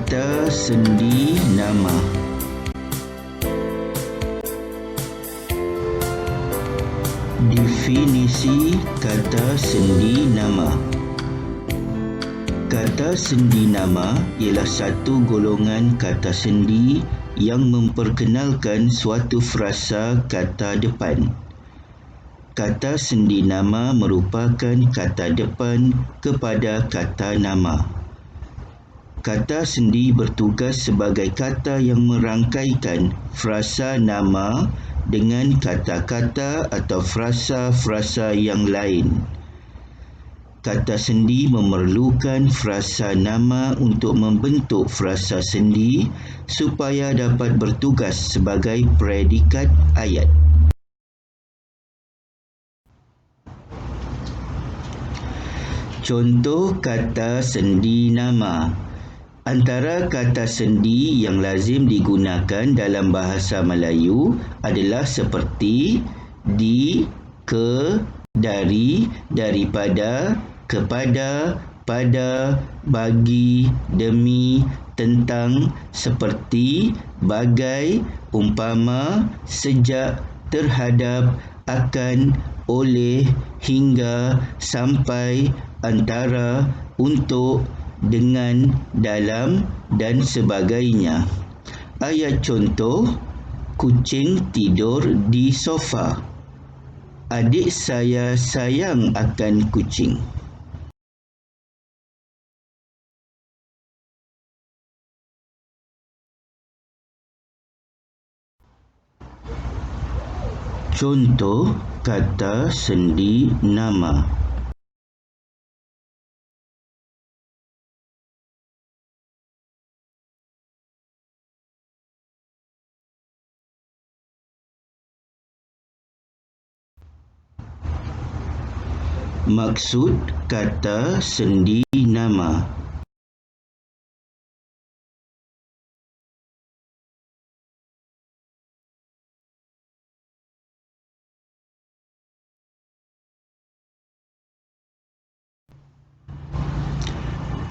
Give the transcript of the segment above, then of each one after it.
Kata sendi nama. Definisi kata sendi nama. Kata sendi nama ialah satu golongan kata sendi yang memperkenalkan suatu frasa kata depan. Kata sendi nama merupakan kata depan kepada kata nama. Kata sendi bertugas sebagai kata yang merangkaikan frasa nama dengan kata-kata atau frasa-frasa yang lain. Kata sendi memerlukan frasa nama untuk membentuk frasa sendi supaya dapat bertugas sebagai predikat ayat. Contoh kata sendi nama. Antara kata sendi yang lazim digunakan dalam bahasa Melayu adalah seperti di, ke, dari, daripada, kepada, pada, bagi, demi, tentang, seperti, bagai, umpama, sejak, terhadap, akan, oleh, hingga, sampai, antara, untuk, dengan, dalam dan sebagainya. Ayat contoh, kucing tidur di sofa. Adik saya sayang akan kucing. Contoh kata sendi nama. Maksud kata sendi nama.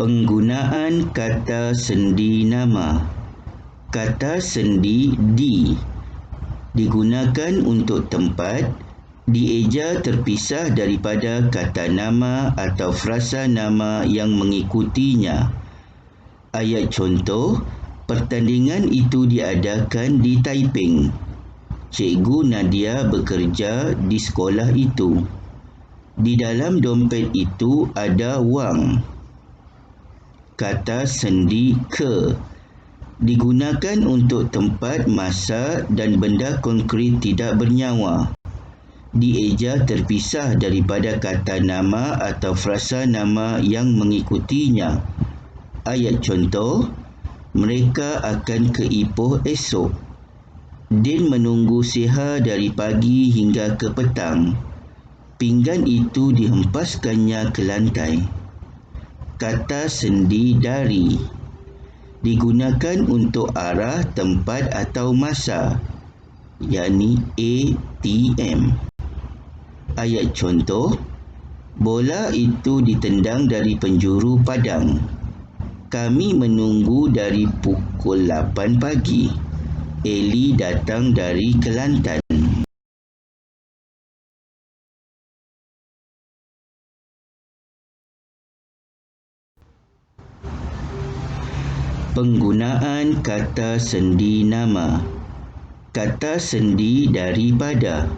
Penggunaan kata sendi nama. Kata sendi di digunakan untuk tempat, dieja terpisah daripada kata nama atau frasa nama yang mengikutinya. Ayat contoh, pertandingan itu diadakan di Taiping. Cikgu Nadia bekerja di sekolah itu. Di dalam dompet itu ada wang. Kata sendi ke digunakan untuk tempat, masa dan benda konkret tidak bernyawa. Dieja terpisah daripada kata nama atau frasa nama yang mengikutinya. Ayat contoh, mereka akan ke Ipoh esok. Din menunggu Siha dari pagi hingga ke petang. Pinggan itu dihempaskannya ke lantai. Kata sendi dari digunakan untuk arah, tempat atau masa, yakni ATM. Ayat contoh, bola itu ditendang dari penjuru padang. Kami menunggu dari pukul 8 pagi. Eli datang dari Kelantan. Penggunaan kata sendi nama. Kata sendi daripada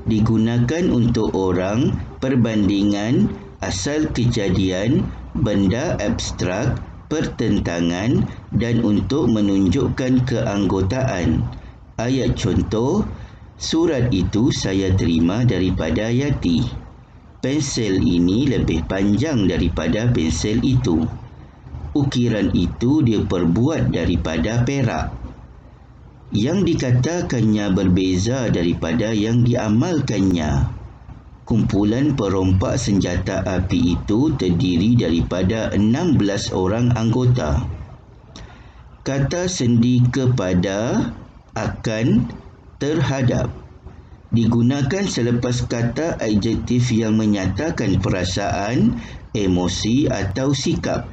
digunakan untuk orang, perbandingan, asal kejadian, benda abstrak, pertentangan dan untuk menunjukkan keanggotaan. Ayat contoh, surat itu saya terima daripada Yati. Pensel ini lebih panjang daripada pensel itu. Ukiran itu diperbuat daripada perak. Yang dikatakannya berbeza daripada yang diamalkannya. Kumpulan perompak senjata api itu terdiri daripada 16 orang anggota. Kata sendi kepada, akan, terhadap digunakan selepas kata adjektif yang menyatakan perasaan, emosi atau sikap.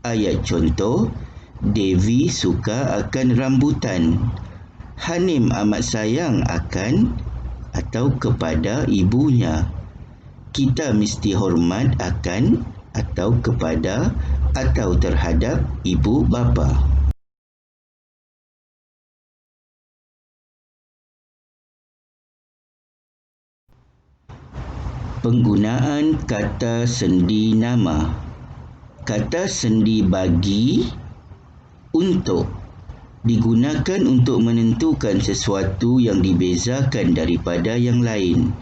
Ayat contoh, Devi suka akan rambutan. Hanim amat sayang akan atau kepada ibunya. Kita mesti hormat akan atau kepada atau terhadap ibu bapa. Penggunaan kata sendi nama. Kata sendi bagi, untuk digunakan untuk menentukan sesuatu yang dibezakan daripada yang lain.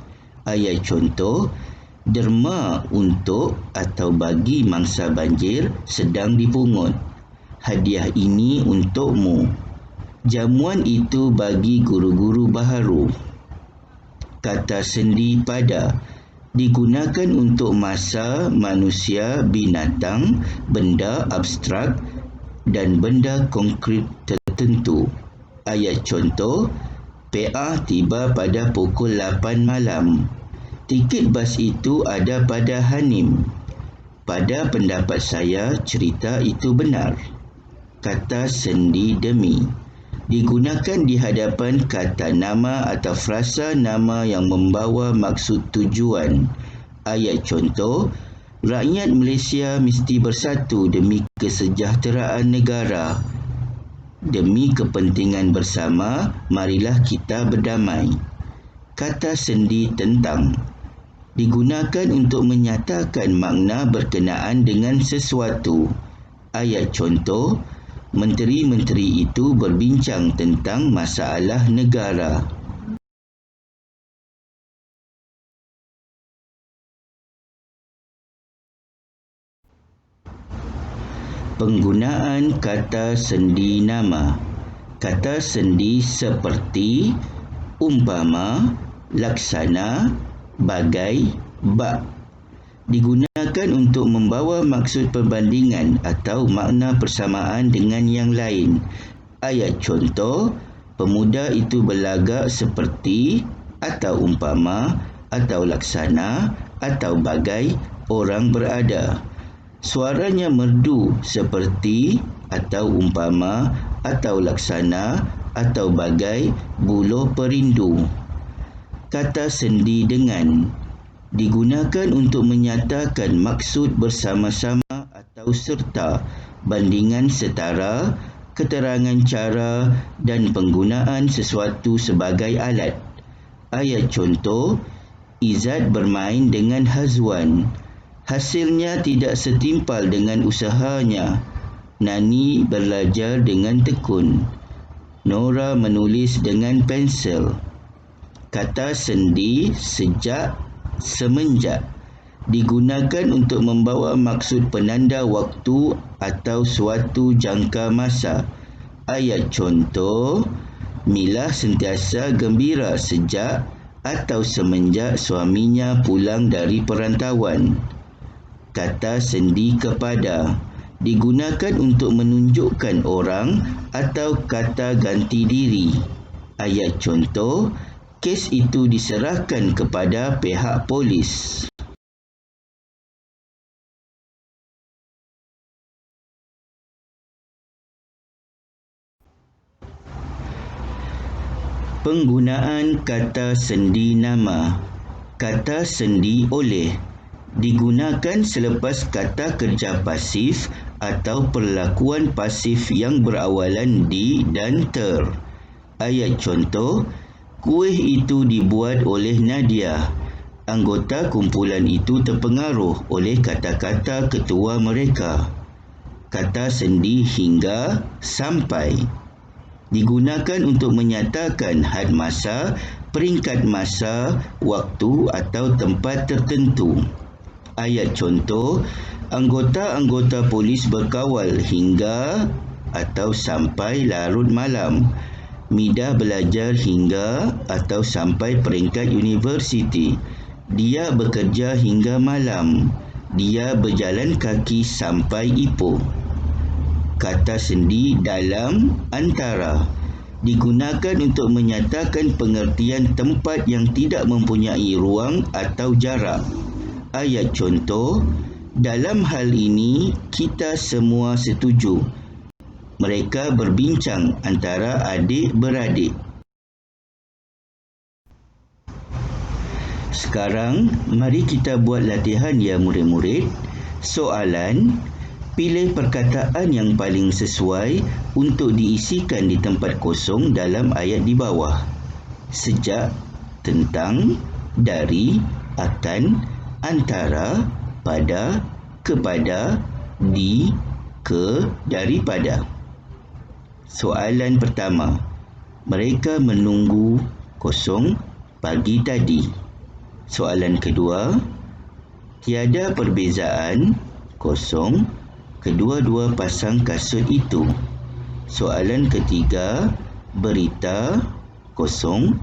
Ayat contoh, derma untuk atau bagi mangsa banjir sedang dipungut. Hadiah ini untukmu. Jamuan itu bagi guru-guru baharu. Kata sendi pada digunakan untuk masa, manusia, binatang, benda abstrak dan benda konkret tertentu. Ayat contoh, PA tiba pada pukul 8 malam. Tiket bas itu ada pada Hanim. Pada pendapat saya, cerita itu benar. Kata sendi demi digunakan di hadapan kata nama atau frasa nama yang membawa maksud tujuan. Ayat contoh, rakyat Malaysia mesti bersatu demi kesejahteraan negara. Demi kepentingan bersama, marilah kita berdamai. Kata sendi tentang digunakan untuk menyatakan makna berkenaan dengan sesuatu. Ayat contoh, menteri-menteri itu berbincang tentang masalah negara. Penggunaan kata sendi nama. Kata sendi seperti, umpama, laksana, bagai, bak digunakan untuk membawa maksud perbandingan atau makna persamaan dengan yang lain. Ayat contoh, pemuda itu berlagak seperti atau umpama atau laksana atau bagai orang berada. Suaranya merdu seperti atau umpama atau laksana atau bagai buluh perindu. Kata sendi dengan digunakan untuk menyatakan maksud bersama-sama atau serta, bandingan setara, keterangan cara dan penggunaan sesuatu sebagai alat. Ayat contoh, Izzat bermain dengan Hazwan. Hasilnya tidak setimpal dengan usahanya. Nani belajar dengan tekun. Nora menulis dengan pensel. Kata sendi sejak, semenjak digunakan untuk membawa maksud penanda waktu atau suatu jangka masa. Ayat contoh, Milah sentiasa gembira sejak atau semenjak suaminya pulang dari perantauan. Kata sendi kepada digunakan untuk menunjukkan orang atau kata ganti diri. Ayat contoh, kes itu diserahkan kepada pihak polis. Penggunaan kata sendi nama. Kata sendi oleh digunakan selepas kata kerja pasif atau perlakuan pasif yang berawalan di dan ter. Ayat contoh, kuih itu dibuat oleh Nadia. Anggota kumpulan itu terpengaruh oleh kata-kata ketua mereka. Kata sendi hingga, sampai digunakan untuk menyatakan had masa, peringkat masa, waktu atau tempat tertentu. Ayat contoh, anggota-anggota polis berkawal hingga atau sampai larut malam. Midah belajar hingga atau sampai peringkat universiti. Dia bekerja hingga malam. Dia berjalan kaki sampai Ipoh. Kata sendi dalam, antara digunakan untuk menyatakan pengertian tempat yang tidak mempunyai ruang atau jarak. Ayat contoh, dalam hal ini kita semua setuju. Mereka berbincang antara adik-beradik. Sekarang, mari kita buat latihan ya murid-murid. Soalan, pilih perkataan yang paling sesuai untuk diisikan di tempat kosong dalam ayat di bawah. Sejak, tentang, dari, akan, antara, pada, kepada, di, ke, daripada. Soalan pertama, mereka menunggu kosong pagi tadi. Soalan kedua, tiada perbezaan kosong kedua-dua pasang kasut itu. Soalan ketiga, berita kosong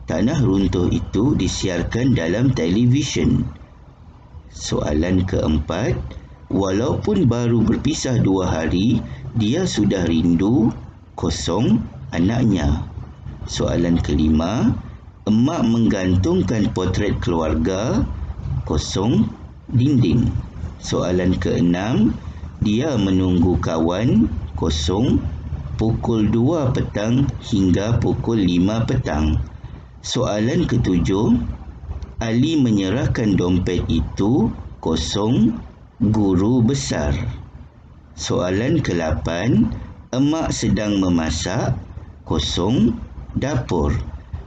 tanah runtuh itu disiarkan dalam televisyen. Soalan keempat, walaupun baru berpisah 2 hari, dia sudah rindu kosong anaknya. Soalan kelima, emak menggantungkan potret keluarga kosong dinding. Soalan keenam, dia menunggu kawan kosong pukul 2 petang hingga pukul 5 petang. Soalan ketujuh, Ali menyerahkan dompet itu kosong guru besar. Soalan ke-8, emak sedang memasak kosong dapur.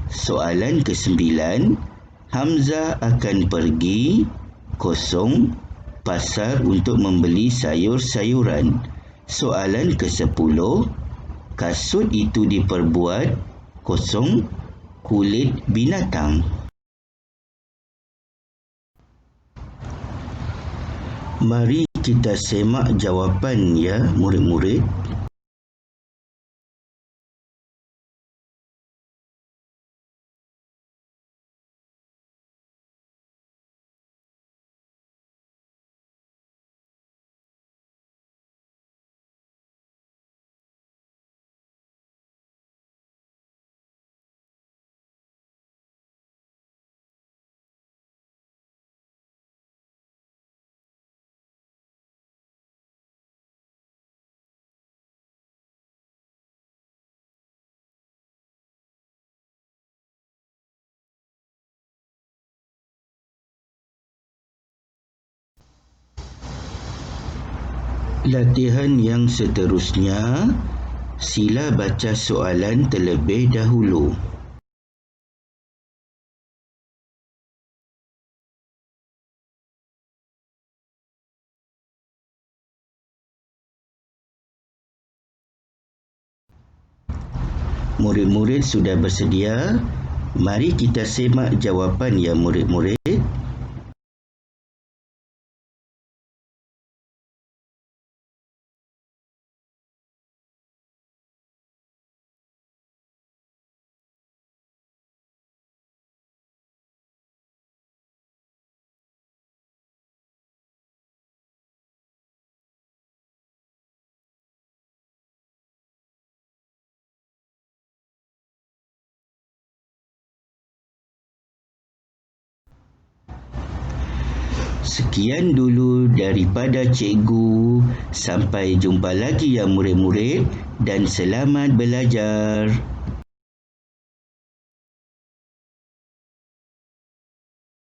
Soalan ke-9, Hamzah akan pergi kosong pasar untuk membeli sayur-sayuran. Soalan ke-10, kasut itu diperbuat kosong kulit binatang. Mari kita semak jawapan ya murid-murid. Latihan yang seterusnya, sila baca soalan terlebih dahulu. Murid-murid sudah bersedia? Mari kita semak jawapan ya murid-murid. Sekian dulu daripada cikgu. Sampai jumpa lagi ya murid-murid dan selamat belajar.